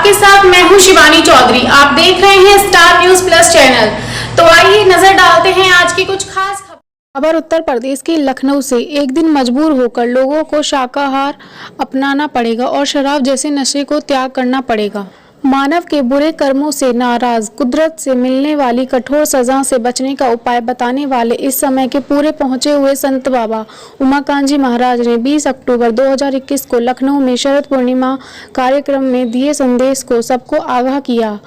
आपके साथ मैं हूं शिवानी चौधरी। आप देख रहे हैं स्टार न्यूज प्लस चैनल। तो आइए नजर डालते हैं आज की कुछ खास खबर। उत्तर प्रदेश के लखनऊ से एक दिन मजबूर होकर लोगों को शाकाहार अपनाना पड़ेगा और शराब जैसे नशे को त्याग करना पड़ेगा। मानव के बुरे कर्मों से नाराज, कुदरत से मिलने वाली कठोर सजा से बचने का उपाय बताने वाले इस समय के पूरे पहुंचे हुए संत बाबा उमाकांत जी महाराज ने 20 अक्टूबर 2021 को लखनऊ में शरद पूर्णिमा कार्यक्रम में दिए संदेश को सबको आगाह किया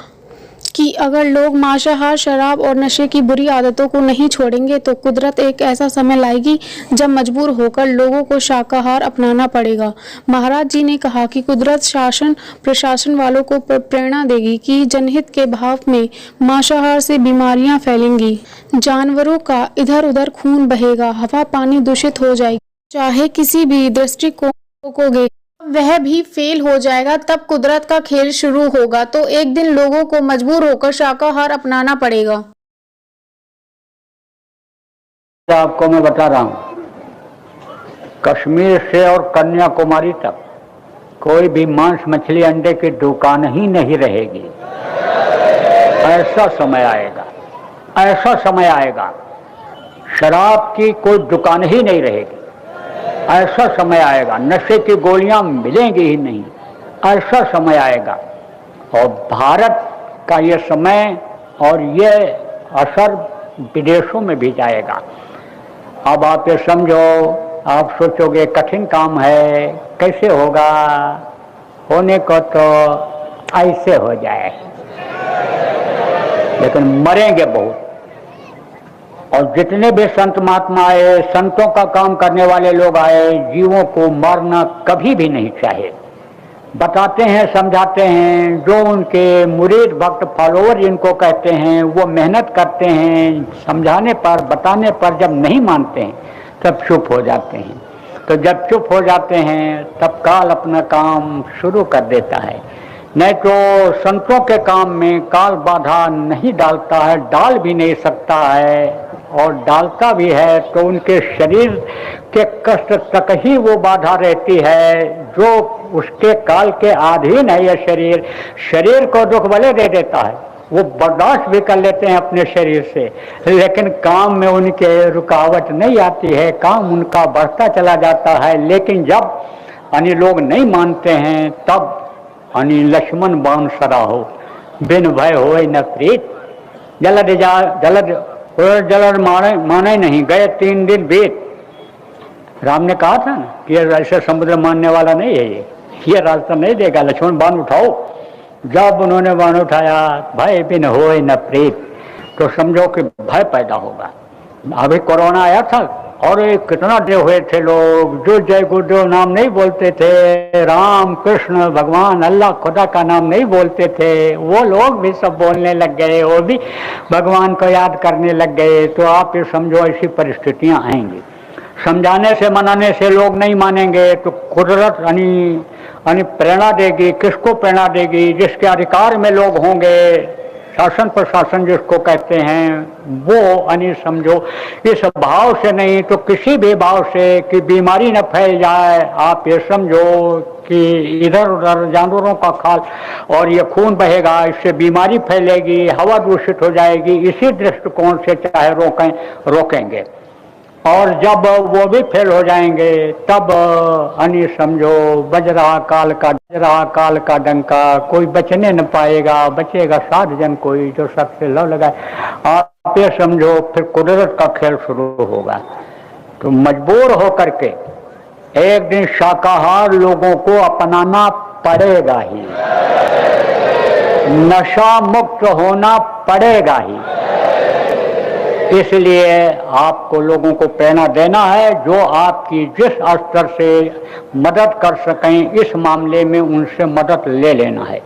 कि अगर लोग मांसाहार, शराब और नशे की बुरी आदतों को नहीं छोड़ेंगे तो कुदरत एक ऐसा समय लाएगी जब मजबूर होकर लोगों को शाकाहार अपनाना पड़ेगा। महाराज जी ने कहा कि कुदरत शासन प्रशासन वालों को प्रेरणा देगी कि जनहित के भाव में मांसाहार से बीमारियां फैलेंगी, जानवरों का इधर उधर खून बहेगा, हवा पानी दूषित हो जाएगी, चाहे किसी भी दृष्टिकोण को वह भी फेल हो जाएगा। तब कुदरत का खेल शुरू होगा। तो एक दिन लोगों को मजबूर होकर शाकाहार अपनाना पड़ेगा। आपको मैं बता रहा हूं, कश्मीर से और कन्याकुमारी तक कोई भी मांस मछली अंडे की दुकान ही नहीं रहेगी। ऐसा समय आएगा, ऐसा समय आएगा, शराब की कोई दुकान ही नहीं रहेगी। ऐसा समय आएगा, नशे की गोलियां मिलेंगी ही नहीं। ऐसा समय आएगा और भारत का ये समय और ये असर विदेशों में भी जाएगा। अब आप ये समझो, आप सोचोगे कठिन काम है, कैसे होगा, होने को तो ऐसे हो जाए, लेकिन मरेंगे बहुत। और जितने भी संत महात्मा आए, संतों का काम करने वाले लोग आए, जीवों को मारना कभी भी नहीं चाहे। बताते हैं, समझाते हैं, जो उनके मुरीद भक्त फॉलोवर जिनको कहते हैं वो मेहनत करते हैं, समझाने पर बताने पर जब नहीं मानते हैं तब चुप हो जाते हैं। तो जब चुप हो जाते हैं तब काल अपना काम शुरू कर देता है। नहीं तो संतों के काम में काल बाधा नहीं डालता है, डाल भी नहीं सकता है, और डालता भी है तो उनके शरीर के कष्ट तक ही वो बाधा रहती है, जो उसके काल के अधीन है। यह शरीर को दुख भले दे देता है, वो बर्दाश्त भी कर लेते हैं अपने शरीर से, लेकिन काम में उनके रुकावट नहीं आती है, काम उनका बढ़ता चला जाता है। लेकिन जब अन्य लोग नहीं मानते हैं तब अनि लक्ष्मण बाण सराहो, बिन भय होए न प्रीत, जलद जा जलद माने नहीं, गए 3 दिन बीत। राम ने कहा था ना कि ऐसे समुद्र मानने वाला नहीं है, ये रास्ता नहीं देगा, लक्ष्मण बाण उठाओ। जब उन्होंने बाण उठाया, भय बिन होए न प्रीत, तो समझो कि भय पैदा होगा। अभी कोरोना आया था और कितना डरे हुए थे लोग, जो जय गुरुदेव नाम नहीं बोलते थे, राम कृष्ण भगवान अल्लाह खुदा का नाम नहीं बोलते थे, वो लोग भी सब बोलने लग गए, वो भी भगवान को याद करने लग गए। तो आप ये समझो ऐसी परिस्थितियां आएंगी। समझाने से मनाने से लोग नहीं मानेंगे तो कुदरत यानी प्रेरणा देगी। किसको प्रेरणा देगी? जिसके अधिकार में लोग होंगे, शासन प्रशासन जिसको कहते हैं, वो यानी समझो इस भाव से नहीं तो किसी भी भाव से कि बीमारी न फैल जाए। आप ये समझो कि इधर उधर जानवरों का खाल और ये खून बहेगा, इससे बीमारी फैलेगी, हवा दूषित हो जाएगी। इसी दृष्टिकोण से चाहे रोकेंगे, और जब वो भी फेल हो जाएंगे तब यानी समझो बज रहा काल का डंका, कोई बचने न पाएगा, बचेगा 7 जन कोई जो सबसे लव लगाए। आप ये समझो फिर कुदरत का खेल शुरू होगा। तो मजबूर होकर के एक दिन शाकाहार लोगों को अपनाना पड़ेगा ही, नशा मुक्त होना पड़ेगा ही। इसलिए आपको लोगों को प्रेरणा देना है, जो आपकी जिस स्तर से मदद कर सकें इस मामले में उनसे मदद ले लेना है।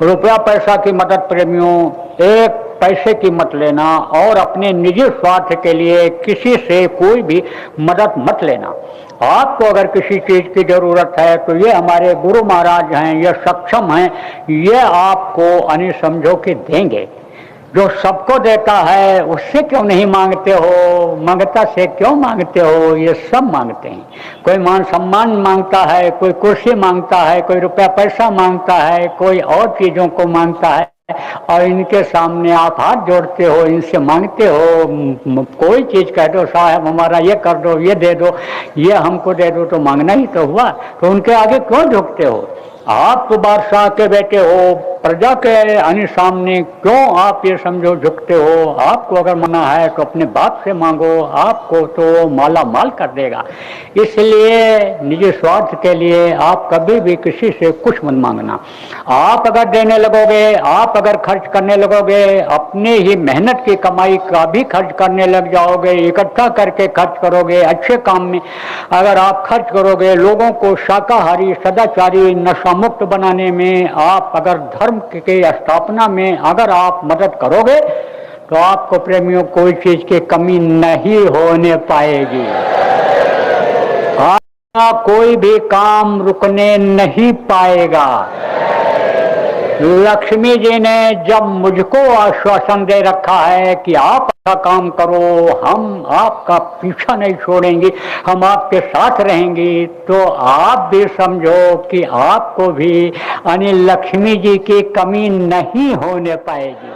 रुपया पैसा की मदद प्रेमियों, एक पैसे की मत लेना, और अपने निजी स्वार्थ के लिए किसी से कोई भी मदद मत लेना। आपको अगर किसी चीज की जरूरत है तो ये हमारे गुरु महाराज हैं, ये सक्षम हैं, ये आपको समझो कि देंगे। जो सबको देता है उससे क्यों नहीं मांगते हो, मंगता से क्यों मांगते हो? ये सब मांगते हैं। कोई मान सम्मान मांगता है, कोई कुर्सी मांगता है, कोई रुपया पैसा मांगता है, कोई और चीजों को मांगता है, और इनके सामने आप हाथ जोड़ते हो, इनसे मांगते हो। कोई चीज कह दो, साहब हमारा ये कर दो, ये दे दो, ये हमको दे दो, तो मांगना ही तो हुआ। तो उनके आगे क्यों झुकते हो? आप तो बादशाह के बेटे हो, प्रजा के सामने क्यों आप ये समझो झुकते हो? आपको अगर मना है तो अपने बाप से मांगो, आपको तो माला माल कर देगा। इसलिए निजी स्वार्थ के लिए आप कभी भी किसी से कुछ मत मांगना। आप अगर देने लगोगे, आप अगर खर्च करने लगोगे, अपने ही मेहनत की कमाई का भी खर्च करने लग जाओगे, इकट्ठा करके खर्च करोगे, अच्छे काम में अगर आप खर्च करोगे, लोगों को शाकाहारी, सदाचारी, नशा मुक्त बनाने में, आप अगर धर्म की स्थापना में अगर आप मदद करोगे, तो आपको प्रेमियों कोई चीज की कमी नहीं होने पाएगी। आपका कोई भी काम रुकने नहीं पाएगा। लक्ष्मी जी ने जब मुझको आश्वासन दे रखा है कि आप अच्छा काम करो, हम आपका पीछा नहीं छोड़ेंगे, हम आपके साथ रहेंगे, तो आप भी समझो कि आपको भी यानी लक्ष्मी जी की कमी नहीं होने पाएगी।